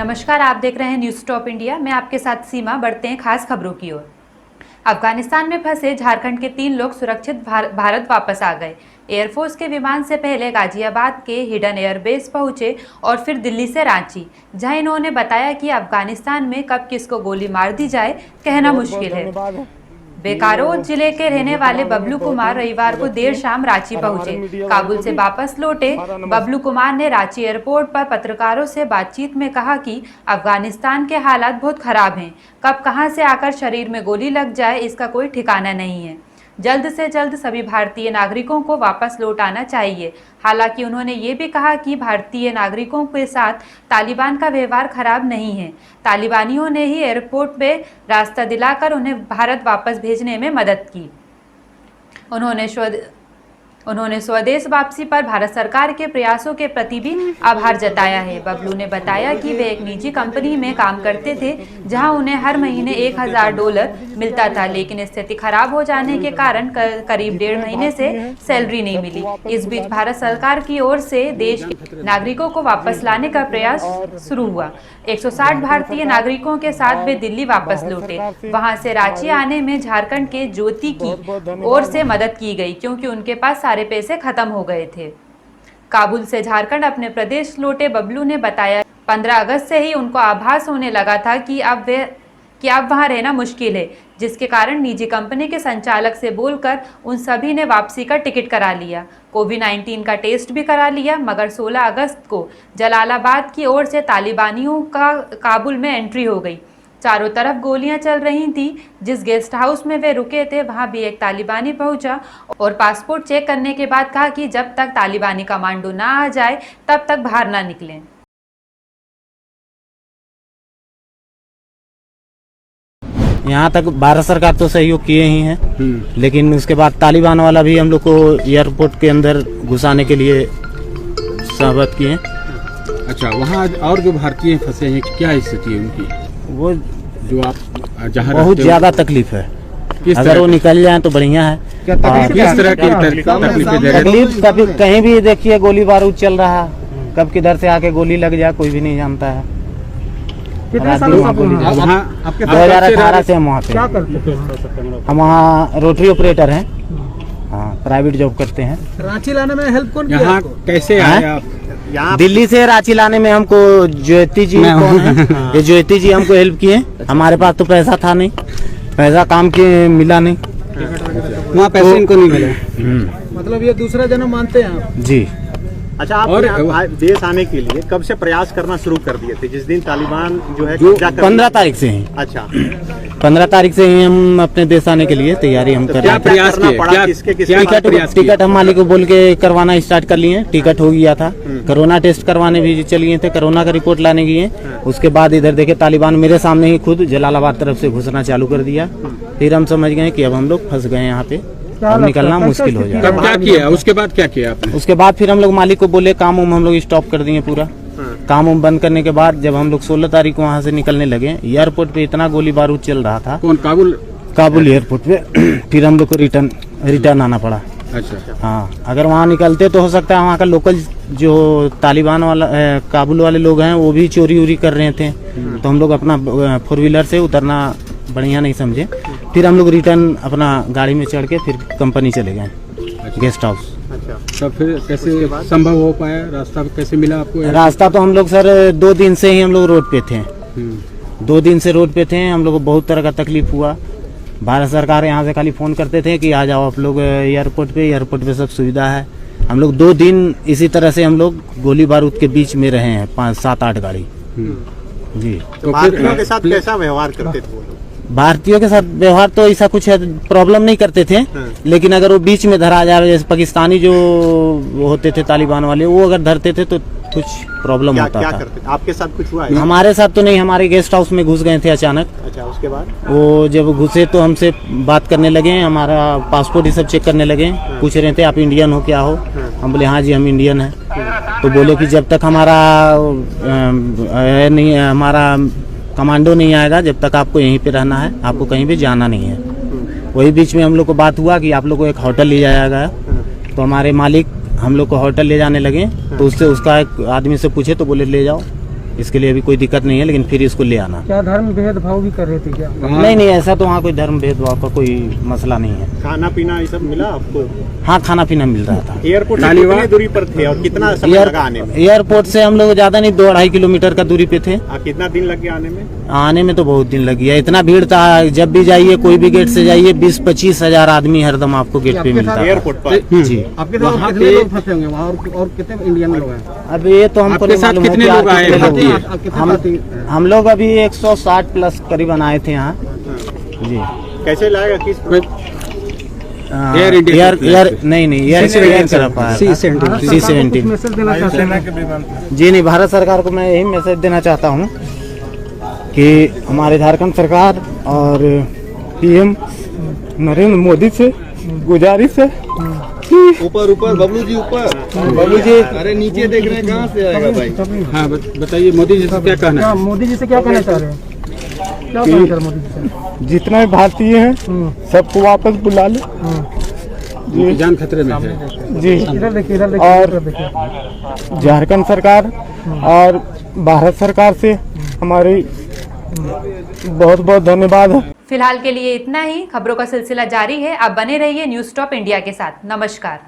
नमस्कार, आप देख रहे हैं न्यूज़ टॉप इंडिया। मैं आपके साथ सीमा। बढ़ते हैं खास खबरों की ओर। अफगानिस्तान में फंसे झारखंड के 3 लोग सुरक्षित भारत वापस आ गए। एयरफोर्स के विमान से पहले गाजियाबाद के हिडन एयरबेस पहुंचे और फिर दिल्ली से रांची, जहां इन्होंने बताया कि अफगानिस्तान में कब किसको गोली मार दी जाए कहना मुश्किल है। बेकारो जिले के रहने वाले बबलू कुमार रविवार को देर शाम रांची पहुंचे। काबुल से वापस लौटे बबलू कुमार ने रांची एयरपोर्ट पर पत्रकारों से बातचीत में कहा कि अफगानिस्तान के हालात बहुत खराब हैं। कब कहां से आकर शरीर में गोली लग जाए इसका कोई ठिकाना नहीं है। जल्द से जल्द सभी भारतीय नागरिकों को वापस लौटाना चाहिए। हालांकि उन्होंने ये भी कहा कि भारतीय नागरिकों के साथ तालिबान का व्यवहार खराब नहीं है। तालिबानियों ने ही एयरपोर्ट पे रास्ता दिलाकर उन्हें भारत वापस भेजने में मदद की। उन्होंने स्वदेश वापसी पर भारत सरकार के प्रयासों के प्रति भी आभार जताया है। बबलू ने बताया कि वे एक निजी कंपनी में काम करते थे, जहां उन्हें हर महीने $1000 मिलता था, लेकिन स्थिति खराब हो जाने के कारण करीब 1.5 महीने से सैलरी नहीं मिली। इस बीच भारत सरकार की ओर से देश के नागरिकों को वापस लाने का प्रयास शुरू हुआ। 160 भारतीय नागरिकों के साथ वे दिल्ली वापस लौटे। वहां से रांची आने में झारखंड के ज्योति की ओर से मदद की गई, क्योंकि उनके पास सारे पैसे खत्म हो गए थे। काबुल से झारखंड अपने प्रदेश लौटे बबलू ने बताया 15 अगस्त से ही उनको आभास होने लगा था कि अब वहां रहना मुश्किल है, जिसके कारण निजी कंपनी के संचालक से बोलकर उन सभी ने वापसी का टिकट करा लिया। कोविड-19 का टेस्ट भी करा लिया, मगर 16 अगस्त को जलालाबाद की ओर से तालिबानियों का काबुल में एंट्री हो गई। चारों तरफ गोलियां चल रही थी। जिस गेस्ट हाउस में वे रुके थे वहां भी एक तालिबानी पहुंचा और पासपोर्ट चेक करने के बाद कहा कि जब तक तालिबानी कमांडो ना आ जाए तब तक बाहर ना निकलें। यहाँ तक भारत सरकार तो सहयोग किए ही हैं, लेकिन उसके बाद तालिबान वाला भी हम लोग को एयरपोर्ट के अंदर घुसाने के लिए सहमत किए। अच्छा, वहाँ और जो भारतीय फंसे हैं क्या स्थिति है उनकी? वो जो आप जहाँ बहुत ज्यादा तकलीफ है। अगर वो निकल जाए तो बढ़िया है। किस तरह की तकलीफ कभी कहीं भी देखिए गोली बारूद चल रहा, कब किधर से आके गोली लग जाए कोई भी नहीं जानता है। 2018 से हम वहाँ पे, हम वहाँ रोटरी ऑपरेटर हैं। हाँ, प्राइवेट जॉब करते हैं। रांची लाने में हेल्प कौन यहाँ कैसे आए आप? दिल्ली से रांची लाने में हमको ज्योति जी कौन है, ये ज्योति जी हमको हेल्प किए। हमारे पास तो पैसा था नहीं, पैसा काम के मिला नहीं, वहाँ पैसे इनको नहीं मिले। मतलब ये दूसरा जन्म मानते हैं आप? जी। अच्छा, आप देश आने के लिए कब से प्रयास करना शुरू कर दिए थे? जिस दिन तालिबान जो है 15 तारीख से ही। अच्छा, 15 तारीख से ही हम अपने देश आने के लिए तैयारी हम कर रहे हैं। प्रयास पड़ा? टिकट हम मालिक को बोल के करवाना स्टार्ट कर लिए। टिकट हो गया था। कोरोना टेस्ट करवाने भी चल गए थे, कोरोना का रिपोर्ट लाने गए। उसके बाद इधर देखे तालिबान मेरे सामने ही खुद जलालाबाद तरफ से घुसना चालू कर दिया। फिर हम समझ गए कि अब हम लोग फंस गए यहाँ पे, अब निकलना मुश्किल हो जाएगा। क्या किया उसके बाद? क्या किया आपने? उसके बाद फिर हम लोग मालिक को बोले काम हम लोग स्टॉप कर दिए पूरा। काम बंद करने के बाद जब हम लोग 16 तारीख को वहाँ से निकलने लगे, एयरपोर्ट पे इतना गोली बारूद चल रहा था। कौन? काबुल एयरपोर्ट पे। फिर हम लोग को रिटर्न आना पड़ा। अच्छा। हाँ, अगर वहाँ निकलते तो हो सकता है वहाँ का लोकल जो तालिबान वाला काबुल वाले लोग हैं वो भी चोरी उरी कर रहे थे, तो हम लोग अपना 4 व्हीलर से उतरना बढ़िया नहीं समझे। फिर हम लोग रिटर्न अपना गाड़ी में चढ़ के फिर कंपनी चले गए, गेस्ट हाउस। अच्छा, तो फिर कैसे संभव हो पाया? रास्ता कैसे मिला आपको? रास्ता तो हम लोग सर 2 दिन से ही हम लोग रोड पे थे। 2 दिन से रोड पे थे। हम लोग को बहुत तरह का तकलीफ हुआ। भारत सरकार यहाँ से खाली फोन करते थे कि आ जाओ आप लोग एयरपोर्ट पे सब सुविधा है। हम लोग 2 दिन इसी तरह से हम लोग गोली बारूद के बीच में रहे हैं, 5, 7, 8 गाड़ी। जी। तो भारतीयों के साथ कैसा व्यवहार करते थे वो लोग? भारतीयों के साथ व्यवहार तो ऐसा कुछ प्रॉब्लम नहीं करते थे, लेकिन अगर वो बीच में धरा जाए, जैसे पाकिस्तानी जो होते थे तालिबान वाले, वो अगर धरते थे तो कुछ प्रॉब्लम होता था। करते? आपके साथ कुछ हुआ है? हमारे साथ तो नहीं, हमारे गेस्ट हाउस में घुस गए थे अचानक। अच्छा, उसके बाद वो जब घुसे तो हमसे बात करने लगे, हमारा पासपोर्ट ये सब चेक करने लगे। पूछ रहे थे आप इंडियन हो क्या हो? हम बोले हाँ जी हम इंडियन हैं। तो बोले कि जब तक हमारा हमारा कमांडो नहीं आएगा जब तक आपको यहीं पे रहना है, आपको कहीं भी जाना नहीं है। वही बीच में हम लोग को बात हुआ कि आप लोग को एक होटल ले जाया गया। तो हमारे मालिक हम लोग को होटल ले जाने लगे, तो उसका एक आदमी से पूछे तो बोले ले जाओ। इसके लिए अभी कोई दिक्कत नहीं है, लेकिन फिर इसको ले आना। क्या धर्म भेदभाव भी कर रहे थे क्या? नहीं नहीं, ऐसा तो वहाँ कोई धर्म भेदभाव का कोई मसला नहीं है। खाना पीना ये सब मिला आपको? हाँ, खाना पीना मिल रहा था। एयरपोर्ट से कितनी दूरी पर थे और कितना समय लगा आने में? एयरपोर्ट से हम लोग ज्यादा नहीं, 2-2.5 किलोमीटर का दूरी पे थे। कितना दिन लग गया आने में? आने में तो बहुत दिन लग गया, इतना भीड़ था। जब भी जाइए, कोई भी गेट से जाइए, 20-25 हजार आदमी हरदम आपको गेट पे मिलता है। एयरपोर्ट पर जी। आपके साथ कितने लोग फंसे होंगे वहाँ और कितने इंडियन लोग हैं? अब ये तो हमको आपके नहीं साथ मालूम है कितने कि लोग आए कितने भारतीय? लोग। हम लोग अभी 160 प्लस करीबन आए थे यहाँ जी। कैसे लाएगा? किस एयर इंडिया नहीं एयर तरफ आया था। C-17 मैसेज देना चाहते हैं? जी नहीं, भारत सरकार को मैं यही मैसेज देना चाहता हूँ कि हमारे झारखंड सरकार और पीएम नरेंद्र मोदी से गुजारिश है। ऊपर ऊपर बबलू जी, ऊपर बबलू जी, अरे नीचे देख रहे हैं, कहाँ से आएगा भाई? हाँ, बताइए मोदी जी से क्या कहना है? मोदी जी से क्या कहना चाह रहे हैं? क्या कहना चाह रहे हैं मोदी जी से? जितना भी भारतीय हैं सबको वापस बुला ले। उनकी जान खतरे में है जी। इधर देखिए, इधर देखिए, और इधर देखिए। झारखंड सरकार और भारत सरकार से हमारी बहुत बहुत धन्यवाद है। फिलहाल के लिए इतना ही। खबरों का सिलसिला जारी है, आप बने रहिए न्यूज़ टॉप इंडिया के साथ। नमस्कार।